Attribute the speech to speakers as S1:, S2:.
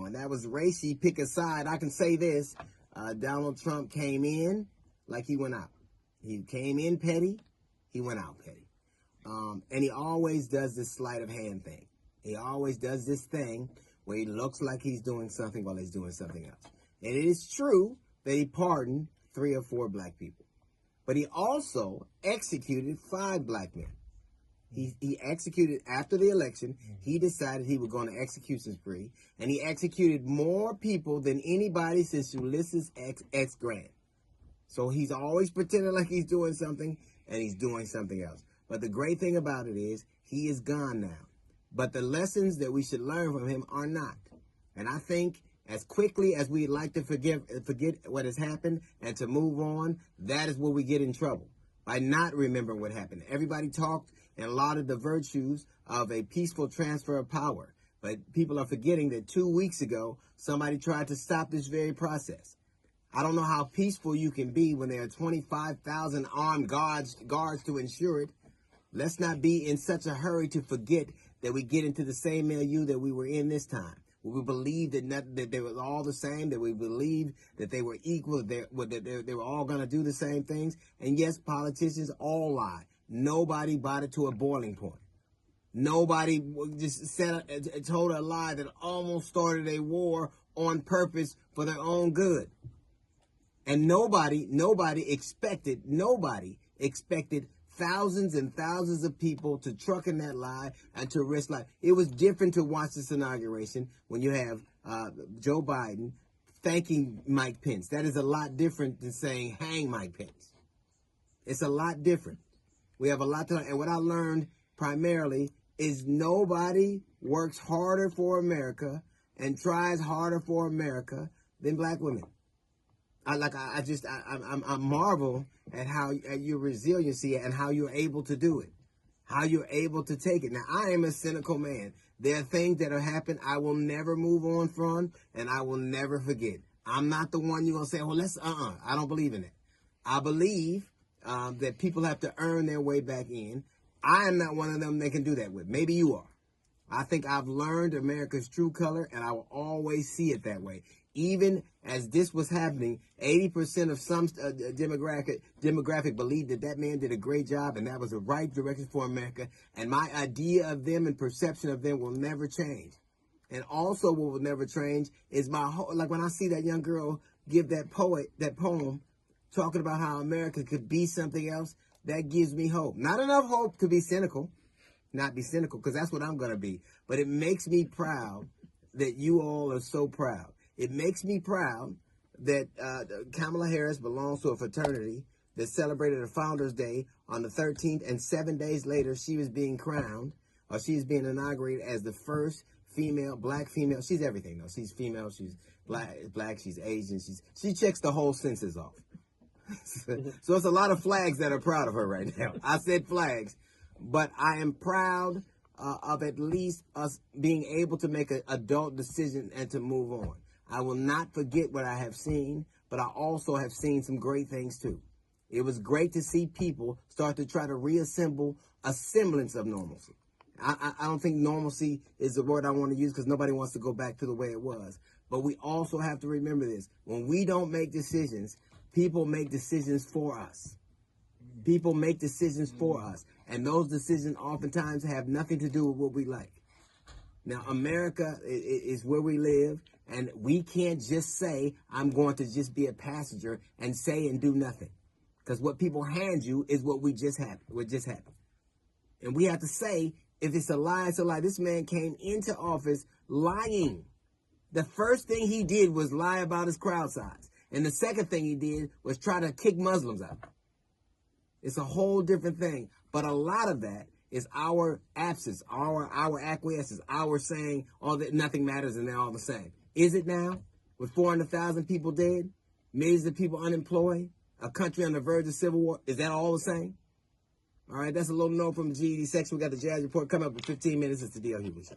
S1: on. That was racy, pick a side. I can say this, Donald Trump came in like he went out. He came in petty, he went out petty. And he always does this sleight of hand thing. He always does this thing where he looks like he's doing something while he's doing something else. And it is true that he pardoned 3 or 4 black people. But he also executed 5 black men. He executed after the election. He decided he was going to execution spree, and he executed more people than anybody since Ulysses S. Grant. So he's always pretending like he's doing something, and he's doing something else. But the great thing about it is he is gone now. But the lessons that we should learn from him are not. And I think as quickly as we'd like to forget what has happened and to move on, that is where we get in trouble, by not remembering what happened. Everybody talked and lauded the virtues of a peaceful transfer of power. But people are forgetting that 2 weeks ago, somebody tried to stop this very process. I don't know how peaceful you can be when there are 25,000 armed guards to ensure it. Let's not be in such a hurry to forget that we get into the same milieu that we were in this time. We believe that they were all the same, that we believed that they were equal, that they were all going to do the same things. And yes, politicians all lie. Nobody brought it to a boiling point. Nobody just told a lie that almost started a war on purpose for their own good. And nobody expected thousands and thousands of people to truck in that lie and to risk life. It was different to watch this inauguration when you have Joe Biden thanking Mike Pence. That is a lot different than saying hang Mike Pence. It's a lot different. We have a lot to learn. And what I learned primarily is nobody works harder for America and tries harder for America than black women. I marvel at your resiliency and how you're able to do it, how you're able to take it. Now, I am a cynical man. There are things that have happened I will never move on from, and I will never forget. I'm not the one you're going to say, well, I don't believe in it. I believe that people have to earn their way back in. I am not one of them they can do that with. Maybe you are. I think I've learned America's true color, and I will always see it that way. Even as this was happening, 80% of some demographic believed that man did a great job, and that was the right direction for America. And my idea of them and perception of them will never change. And also what will never change is like when I see that young girl give that poem, talking about how America could be something else, that gives me hope. Not enough hope to be cynical, because that's what I'm going to be. But it makes me proud that you all are so proud. It makes me proud that Kamala Harris belongs to a fraternity that celebrated a Founders Day on the 13th, and 7 days later she was being crowned, or she is being inaugurated as the first black female. She's everything, though. She's female, she's black, she's Asian, she checks the whole census off. So it's a lot of flags that are proud of her right now. I said flags, but I am proud of at least us being able to make an adult decision and to move on. I will not forget what I have seen, but I also have seen some great things too. It was great to see people start to try to reassemble a semblance of normalcy. I don't think normalcy is the word I want to use because nobody wants to go back to the way it was. But we also have to remember this. When we don't make decisions, people make decisions for us. People make decisions for us. And those decisions oftentimes have nothing to do with what we like. Now, America is where we live, and we can't just say, I'm going to just be a passenger and say and do nothing. Because what people hand you is what just happened. And we have to say, if it's a lie, it's a lie. This man came into office lying. The first thing he did was lie about his crowd size. And the second thing he did was try to kick Muslims out. It's a whole different thing. But a lot of that is our absence, our acquiescence, our saying that nothing matters and they're all the same. Is it now? With 400,000 people dead, millions of people unemployed, a country on the verge of civil war, is that all the same? All right, that's a little note from the GED section. We got the Jazz Report coming up in 15 minutes. It's the D.L. Hughley Show.